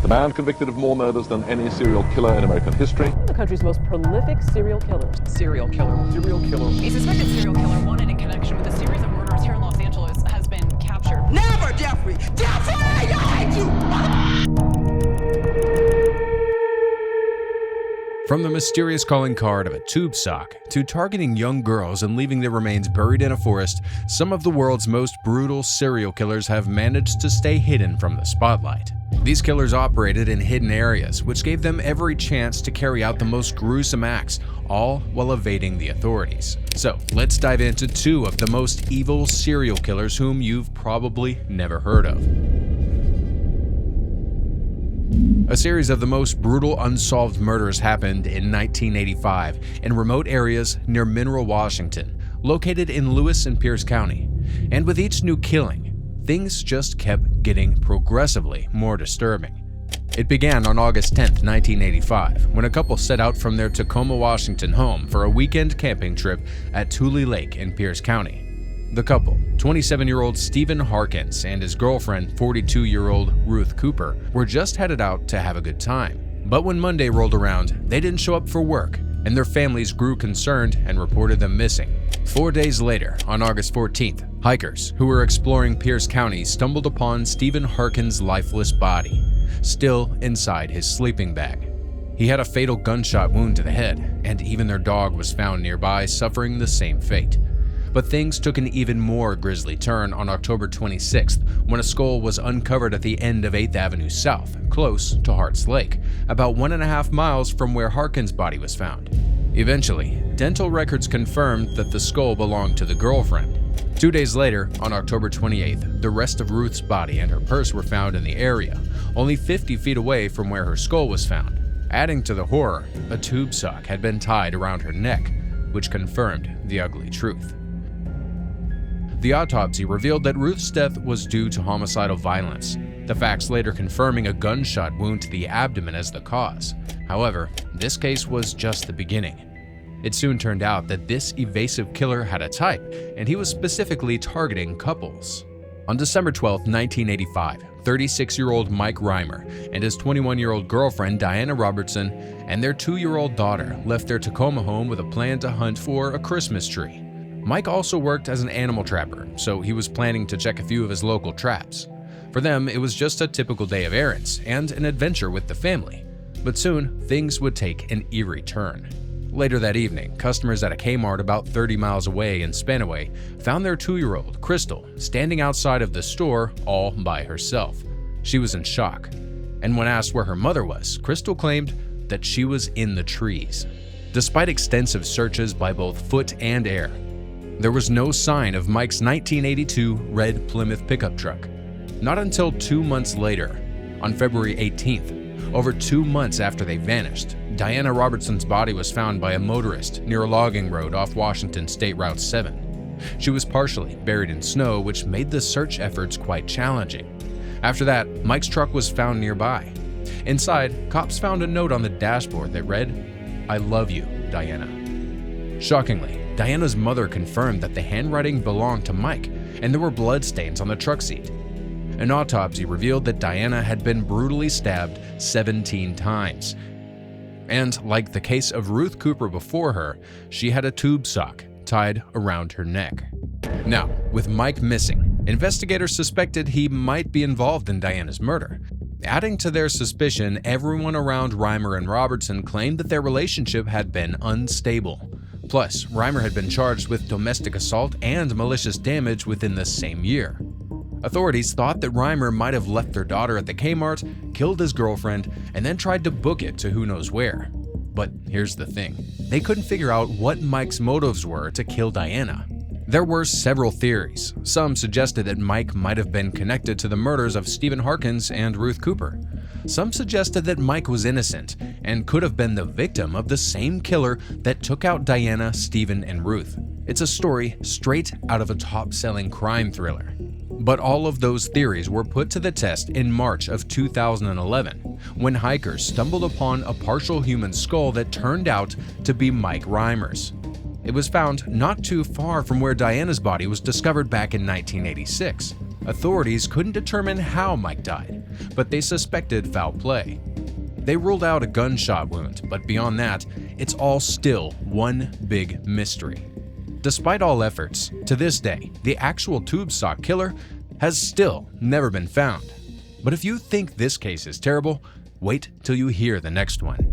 The man convicted of more murders than any serial killer in American history. The country's most prolific serial killer. Serial killer. Serial killer. A suspected serial killer wanted in connection with a series of murders here in Los Angeles has been captured. Never, Jeffrey! Jeffrey! I hate you! From the mysterious calling card of a tube sock to targeting young girls and leaving their remains buried in a forest, some of the world's most brutal serial killers have managed to stay hidden from the spotlight. These killers operated in hidden areas, which gave them every chance to carry out the most gruesome acts, all while evading the authorities. So, let's dive into two of the most evil serial killers whom you've probably never heard of. A series of the most brutal unsolved murders happened in 1985 in remote areas near Mineral, Washington, located in Lewis and Pierce County. And with each new killing, things just kept getting progressively more disturbing. It began on August 10, 1985, when a couple set out from their Tacoma, Washington home for a weekend camping trip at Tule Lake in Pierce County. The couple, 27-year-old Stephen Harkins and his girlfriend, 42-year-old Ruth Cooper, were just headed out to have a good time. But when Monday rolled around, they didn't show up for work, and their families grew concerned and reported them missing. 4 days later, on August 14th, hikers who were exploring Pierce County stumbled upon Stephen Harkins' lifeless body, still inside his sleeping bag. He had a fatal gunshot wound to the head, and even their dog was found nearby, suffering the same fate. But things took an even more grisly turn on October 26th when a skull was uncovered at the end of 8th Avenue South, close to Hart's Lake, about 1.5 miles from where Harkins' body was found. Eventually, dental records confirmed that the skull belonged to the girlfriend. 2 days later, on October 28th, the rest of Ruth's body and her purse were found in the area, only 50 feet away from where her skull was found. Adding to the horror, a tube sock had been tied around her neck, which confirmed the ugly truth. The autopsy revealed that Ruth's death was due to homicidal violence, the facts later confirming a gunshot wound to the abdomen as the cause. However, this case was just the beginning. It soon turned out that this evasive killer had a type, and he was specifically targeting couples. On December 12, 1985, 36-year-old Mike Reimer and his 21-year-old girlfriend Diana Robertson and their 2-year-old daughter left their Tacoma home with a plan to hunt for a Christmas tree. Mike also worked as an animal trapper, so he was planning to check a few of his local traps. For them, it was just a typical day of errands and an adventure with the family. But soon, things would take an eerie turn. Later that evening, customers at a Kmart about 30 miles away in Spanaway found their 2-year-old, Crystal, standing outside of the store all by herself. She was in shock. And when asked where her mother was, Crystal claimed that she was in the trees. Despite extensive searches by both foot and air, there was no sign of Mike's 1982 red Plymouth pickup truck. Not until 2 months later, on February 18th, over 2 months after they vanished, Diana Robertson's body was found by a motorist near a logging road off Washington State Route 7. She was partially buried in snow, which made the search efforts quite challenging. After that, Mike's truck was found nearby. Inside, cops found a note on the dashboard that read, "I love you, Diana." Shockingly, Diana's mother confirmed that the handwriting belonged to Mike, and there were bloodstains on the truck seat. An autopsy revealed that Diana had been brutally stabbed 17 times. And like the case of Ruth Cooper before her, she had a tube sock tied around her neck. Now, with Mike missing, investigators suspected he might be involved in Diana's murder. Adding to their suspicion, everyone around Reimer and Robertson claimed that their relationship had been unstable. Plus, Reimer had been charged with domestic assault and malicious damage within the same year. Authorities thought that Reimer might have left their daughter at the Kmart, killed his girlfriend, and then tried to book it to who knows where. But here's the thing. They couldn't figure out what Mike's motives were to kill Diana. There were several theories. Some suggested that Mike might have been connected to the murders of Stephen Harkins and Ruth Cooper. Some suggested that Mike was innocent and could have been the victim of the same killer that took out Diana, Stephen, and Ruth. It's a story straight out of a top-selling crime thriller. But all of those theories were put to the test in March of 2011, when hikers stumbled upon a partial human skull that turned out to be Mike Reimer's. It was found not too far from where Diana's body was discovered back in 1986. Authorities couldn't determine how Mike died, but they suspected foul play. They ruled out a gunshot wound, but beyond that, it's all still one big mystery. Despite all efforts, to this day, the actual tube sock killer has still never been found. But if you think this case is terrible, wait till you hear the next one.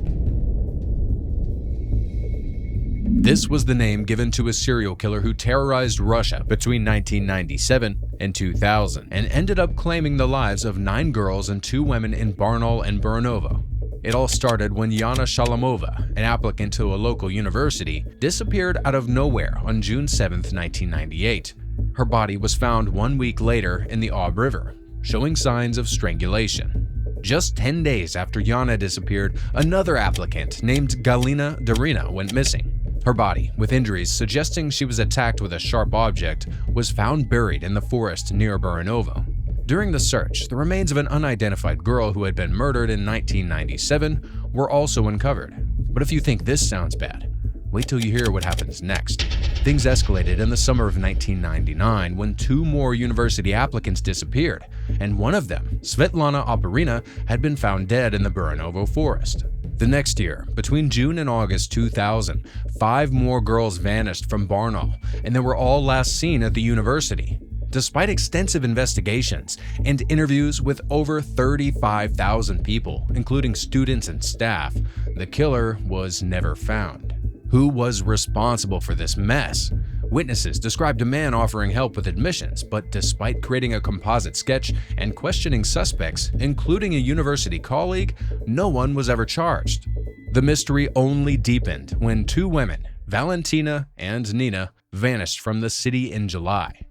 This was the name given to a serial killer who terrorized Russia between 1997 and 2000 and ended up claiming the lives of 9 girls and 2 women in Barnaul and Barnovo. It all started when Yana Shalamova, an applicant to a local university, disappeared out of nowhere on June 7, 1998. Her body was found 1 week later in the Ob River, showing signs of strangulation. Just 10 days after Yana disappeared, another applicant named Galina Darina went missing. Her body, with injuries suggesting she was attacked with a sharp object, was found buried in the forest near Baranovo. During the search, the remains of an unidentified girl who had been murdered in 1997 were also uncovered. But if you think this sounds bad, wait till you hear what happens next. Things escalated in the summer of 1999 when 2 more university applicants disappeared, and one of them, Svetlana Operina, had been found dead in the Baranovo forest. The next year, between June and August 2000, 5 more girls vanished from Barnaul, and they were all last seen at the university. Despite extensive investigations and interviews with over 35,000 people, including students and staff, the killer was never found. Who was responsible for this mess? Witnesses described a man offering help with admissions, but despite creating a composite sketch and questioning suspects, including a university colleague, no one was ever charged. The mystery only deepened when 2 women, Valentina and Nina, vanished from the city in July.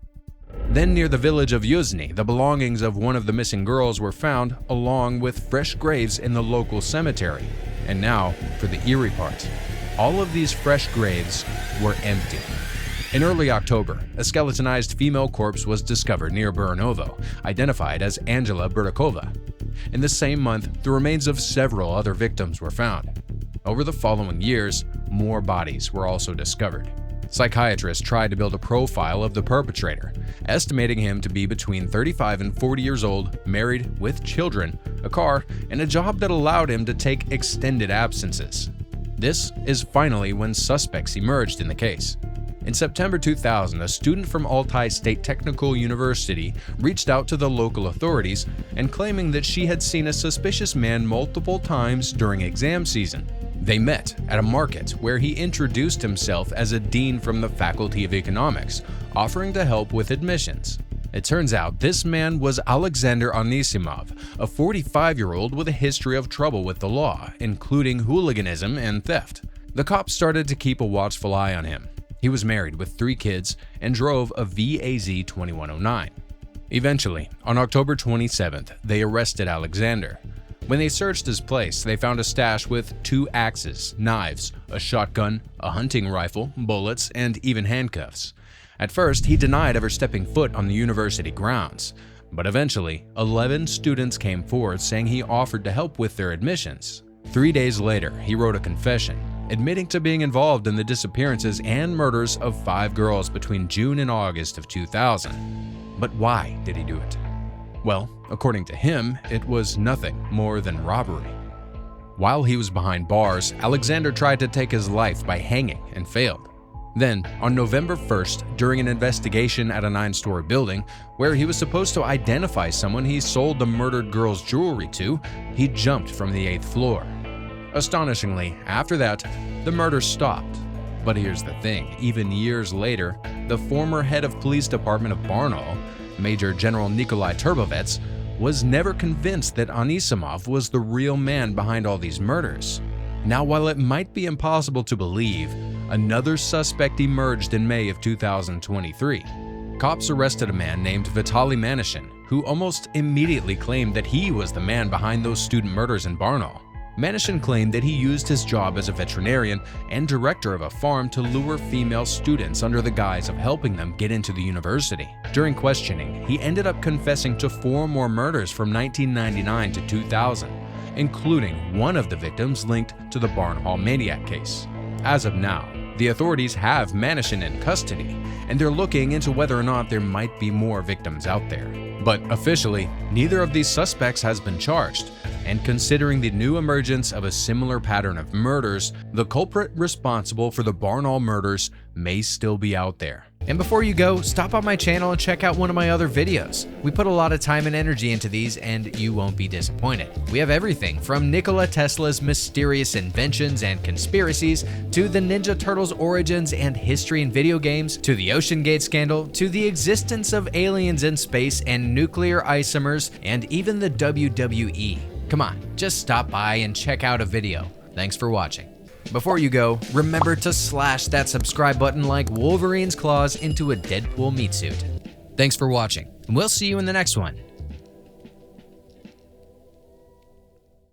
Then near the village of Yuzhny, the belongings of one of the missing girls were found, along with fresh graves in the local cemetery. And now, for the eerie part. All of these fresh graves were empty. In early October, a skeletonized female corpse was discovered near Baranovo, identified as Angela Burdakova. In the same month, the remains of several other victims were found. Over the following years, more bodies were also discovered. Psychiatrists tried to build a profile of the perpetrator, estimating him to be between 35 and 40 years old, married, with children, a car, and a job that allowed him to take extended absences. This is finally when suspects emerged in the case. In September 2000, a student from Altai State Technical University reached out to the local authorities and claiming that she had seen a suspicious man multiple times during exam season. They met at a market where he introduced himself as a dean from the Faculty of Economics, offering to help with admissions. It turns out this man was Alexander Anisimov, a 45-year-old with a history of trouble with the law, including hooliganism and theft. The cops started to keep a watchful eye on him. He was married with 3 kids and drove a VAZ 2109. Eventually, on October 27th, they arrested Alexander. When they searched his place, they found a stash with 2 axes, knives, a shotgun, a hunting rifle, bullets, and even handcuffs. At first, he denied ever stepping foot on the university grounds, but eventually, 11 students came forward saying he offered to help with their admissions. 3 days later, he wrote a confession, admitting to being involved in the disappearances and murders of 5 girls between June and August of 2000. But why did he do it? Well, according to him, it was nothing more than robbery. While he was behind bars, Alexander tried to take his life by hanging and failed. Then, on November 1st, during an investigation at a 9-story building where he was supposed to identify someone he sold the murdered girl's jewelry to, he jumped from the 8th floor. Astonishingly, after that, the murder stopped. But here's the thing, even years later, the former head of police department of Barnaul, Major General Nikolai Turbovets, was never convinced that Anisimov was the real man behind all these murders. Now, while it might be impossible to believe, another suspect emerged in May of 2023. Cops arrested a man named Vitaly Manishin, who almost immediately claimed that he was the man behind those student murders in Barnaul. Manishin claimed that he used his job as a veterinarian and director of a farm to lure female students under the guise of helping them get into the university. During questioning, he ended up confessing to 4 more murders from 1999 to 2000, including one of the victims linked to the Barnaul Maniac case. As of now, the authorities have Manishin in custody, and they're looking into whether or not there might be more victims out there. But officially, neither of these suspects has been charged, and considering the new emergence of a similar pattern of murders, the culprit responsible for the Barnaul murders may still be out there. And before you go, stop on my channel and check out one of my other videos. We put a lot of time and energy into these and you won't be disappointed. We have everything from Nikola Tesla's mysterious inventions and conspiracies, to the Ninja Turtles origins and history in video games, to the OceanGate scandal, to the existence of aliens in space and nuclear isomers, and even the WWE. Come on, just stop by and check out a video. Thanks for watching. Before you go, remember to slash that subscribe button like Wolverine's claws into a Deadpool meat suit. Thanks for watching, and we'll see you in the next one.